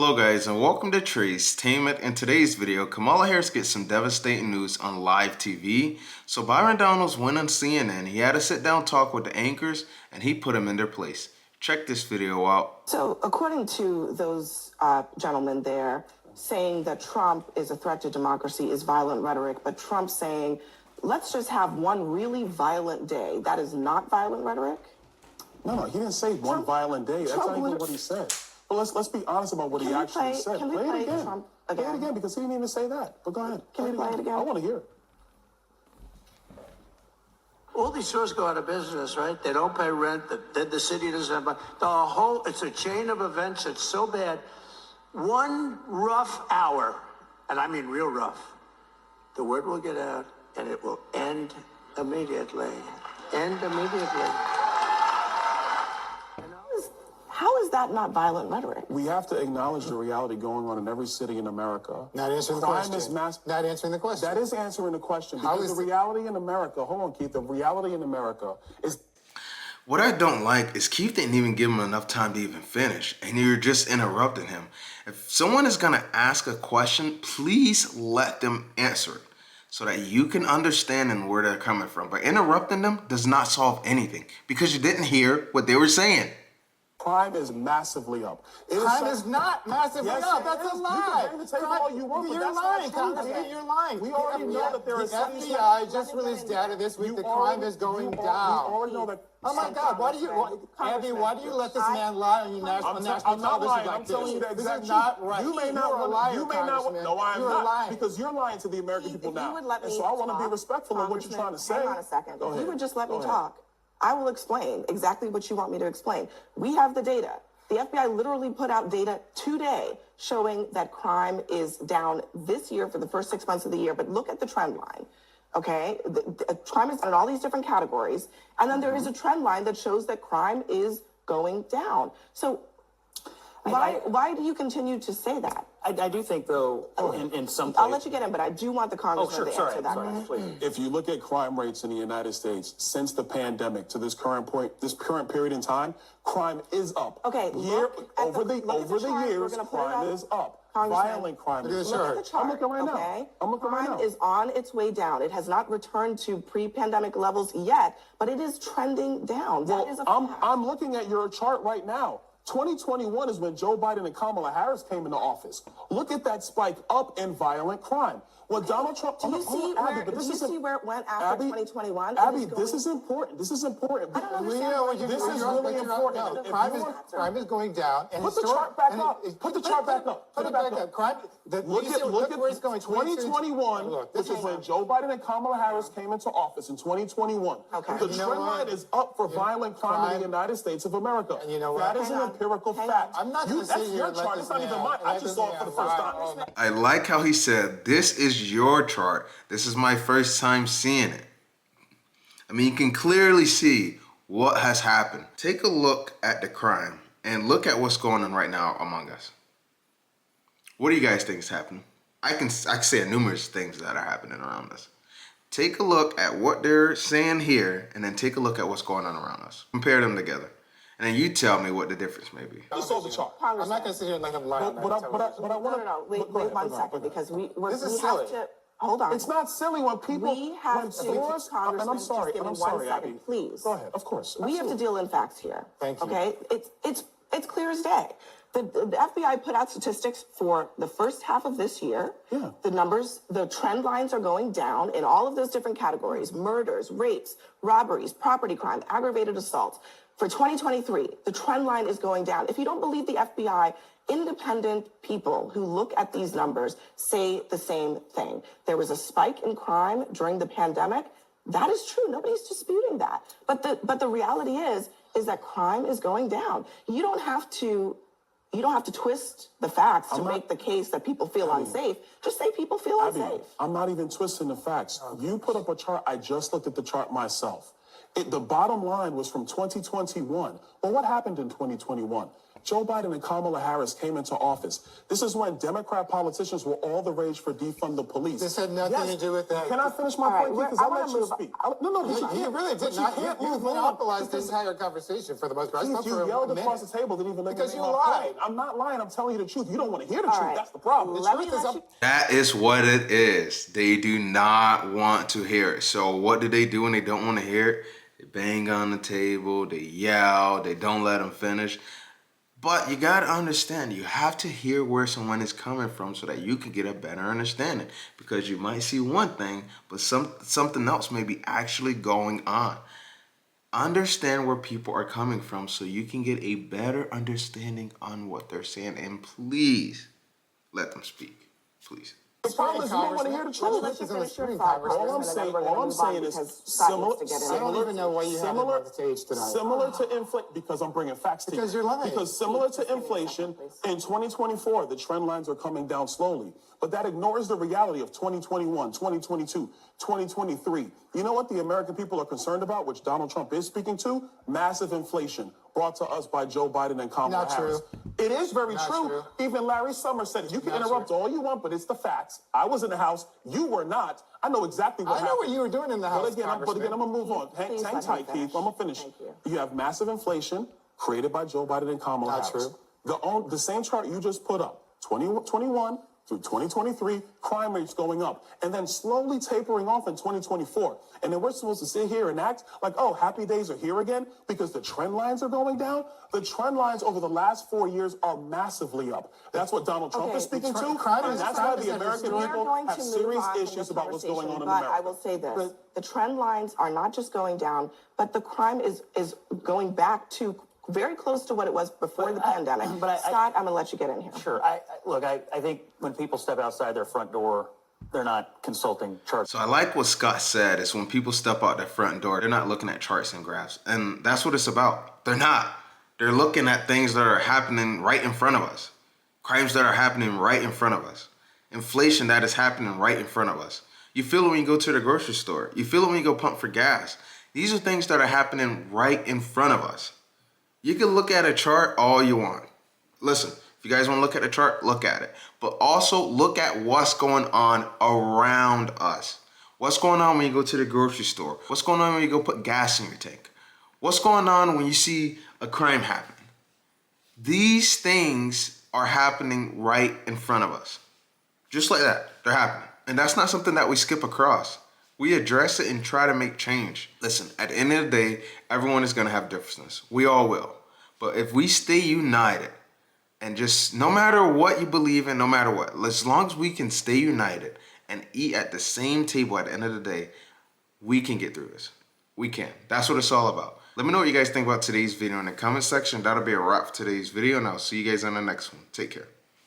Hello guys and welcome to Trace Tainment. In today's video, Kamala Harris gets some devastating news on live TV. So Byron Donalds went on CNN. He had a sit down talk with the anchors and he put them in their place. Check this video out. So according to those gentlemen there, saying that Trump is a threat to democracy is violent rhetoric, but Trump saying, let's just have one really violent day. That is not violent rhetoric? No, he didn't say one violent day. That's not even what he said. But let's be honest about what he actually said. Can we play it again. Trump Play again? it again because he didn't even say that. But go ahead. Can we play it again? I want to hear it. All these stores go out of business, right? They don't pay rent. The city doesn't have it's a chain of events. It's so bad. One rough hour, and I mean real rough, the word will get out and it will end immediately. End immediately. How is that not violent rhetoric? We have to acknowledge the reality going on in every city in America. Not answering the question. Not answering the question. That is answering the question. Because the reality in America, hold on, Keith, the reality in America is... What I don't like is Keith didn't even give him enough time to even finish, and you're just interrupting him. If someone is going to ask a question, please let them answer it so that you can understand and where they're coming from. But interrupting them does not solve anything because you didn't hear what they were saying. Crime is massively up. Crime is not massively Yes, up. it That's is. a You lie. can bring the table all you want, but You're that's not lying, true, Congressman. man. You're lying. We already know that there is the FBI just released data this week that crime is going down. We already know that. Oh my God! Why do you, Abby? Why do you let this man lie on your national I'm television not lying. like I'm telling you the this? exact This is not right. You may You're not a liar, You may not. Congressman. No, I'm You're not. lying. Because you're lying to the American people If you now. would let me And so I want to be talk, respectful of what you're trying to say. Hang on a second. Go If ahead. you would just let me Go ahead. talk, I will explain exactly what you want me to explain. We have the data. The FBI literally put out data today showing that crime is down this year for the first 6 months of the year. But look at the trend line. Okay, the crime is in all these different categories. And then there is a trend line that shows that crime is going down. So why do you continue to say that? I do think, though, in some I'll let you get in, but I do want the congressman sure, to sorry, answer that sorry, question. please. If you look at crime rates in the United States since the pandemic to this current point, this current period in time, crime is up. Okay, Over the chart. years, We're gonna put it crime up. is up. Congressman, Violent crime is Look up. at the chart. I'm looking right now. Okay? I'm looking right now. Crime is on its way down. It has not returned to pre-pandemic levels yet, but it is trending down. That is a fact. I'm looking at your chart right now. 2021 is when Joe Biden and Kamala Harris came into office. Look at that spike up in violent crime. Well, Donald Trump. Do you see where it went after 2021? Abby, this is important. This is important. I don't understand why you- This is really important. No, If crime is going down. And Put the chart back up. Put the chart back up. Put it back up. Crime. Look at where it's going. 2021, Look, which is when Joe Biden and Kamala Harris came into office in 2021. Okay. The You know trend what? line is up for violent crime in the United States of America. And you know what? That is Hang an on. empirical Hang fact. on. I'm not gonna sit That's here your and let chart. this It's not even man- mine. I let just this saw it for the man first lie. time. I like how he said, this is your chart. This is my first time seeing it. I mean, you can clearly see what has happened. Take a look at the crime and look at what's going on right now among us. What do you guys think is happening? I can say numerous things that are happening around us. Take a look at what they're saying here and then take a look at what's going on around us. Compare them together. And then you tell me what the difference may be. You saw the chart. I'm not going to sit here and let him lie. But I want to. No. Wait one second, because we This is have silly. to. Hold on. It's not silly when people. We have when to, stores, Congressman, and I'm sorry, just give and I'm me 1 sorry, second, Abby. please. Go ahead. Of course. We have to deal in facts here. Thank you. Okay, it's clear as day. The FBI put out statistics for the first half of this year. Yeah. The numbers, the trend lines are going down in all of those different categories: murders, rapes, robberies, property crime, aggravated assaults. For 2023, the trend line is going down. If you don't believe the FBI, independent people who look at these numbers say the same thing. There was a spike in crime during the pandemic. That is true. Nobody's disputing that. But the reality is that crime is going down. You don't have to twist the facts to make the case that people feel unsafe. Just say people feel Abby, unsafe. I'm not even twisting the facts. You put up a chart. I just looked at the chart myself. The bottom line was from 2021. Well, what happened in 2021? Joe Biden and Kamala Harris came into office. This is when Democrat politicians were all the rage for defund the police. This had nothing to do with that. Can I finish my point, Keith? Because I'll let you speak. He really did not. You monopolized the entire conversation for the most part. Keith, you yelled across the table, didn't even let me Because make you my lied. point. I'm not lying. I'm telling you the truth. You don't want to hear the All truth. right. That's the problem. Let The me truth is let you- That is what it is. They do not want to hear it. So what do they do when they don't want to hear it? They bang on the table, they yell, they don't let them finish. But you got to understand, you have to hear where someone is coming from so that you can get a better understanding. Because you might see one thing, but something else may be actually going on. Understand where people are coming from so you can get a better understanding on what they're saying. And please let them speak. Please. The problem is you don't want to hear the truth. Let you finish your Supreme thought, Congress. All I'm Congressman, and saying, then we're all gonna I'm move on saying is because Scott similar. needs to get in. I don't even know why you have him on the stage tonight. Similar to inflation, because I'm bringing facts to you. Because you're lying. Because similar to inflation, in 2024, the trend lines are coming down slowly. But that ignores the reality of 2021, 2022, 2023. You know what the American people are concerned about, which Donald Trump is speaking to? Massive inflation brought to us by Joe Biden and Kamala Not Harris. true. It is very Not true. true. Even Larry Summers said it. You can Not interrupt true. all you want, but it's the facts. I was in the House. You were not. I know exactly what I know happened. what you were doing in the House, But again, I'm Congressman. going to move on. Please Hang let tight, him Keith. finish. I'm going to finish. Thank you. You have massive inflation created by Joe Biden and Kamala Not Harris. true. The same chart you just put up, 2021 through 2023, crime rates going up, and then slowly tapering off in 2024. And then we're supposed to sit here and act like, oh, happy days are here again because the trend lines are going down. The trend lines over the last 4 years are massively up. That's what Donald Trump Okay, is speaking to. crime And is- that's crime why is the at American historic- people We're going have to move serious on from issues this about what's going on in conversation, America. But I will say this. The trend lines are not just going down, but the crime is going back to very close to what it was before the pandemic. Scott, I'm going to let you get in here. Sure. I think when people step outside their front door, they're not consulting charts. So I like what Scott said is when people step out their front door, they're not looking at charts and graphs. And that's what it's about. They're not. They're looking at things that are happening right in front of us. Crimes that are happening right in front of us. Inflation that is happening right in front of us. You feel it when you go to the grocery store. You feel it when you go pump for gas. These are things that are happening right in front of us. You can look at a chart all you want. Listen, if you guys want to look at the chart, look at it. But also look at what's going on around us. What's going on when you go to the grocery store? What's going on when you go put gas in your tank? What's going on when you see a crime happen? These things are happening right in front of us. Just like that, they're happening. And that's not something that we skip across. We address it and try to make change. Listen, at the end of the day, everyone is going to have differences. We all will. But if we stay united and just no matter what you believe in, no matter what, as long as we can stay united and eat at the same table at the end of the day, we can get through this. We can. That's what it's all about. Let me know what you guys think about today's video in the comment section. That'll be a wrap for today's video, and I'll see you guys on the next one. Take care.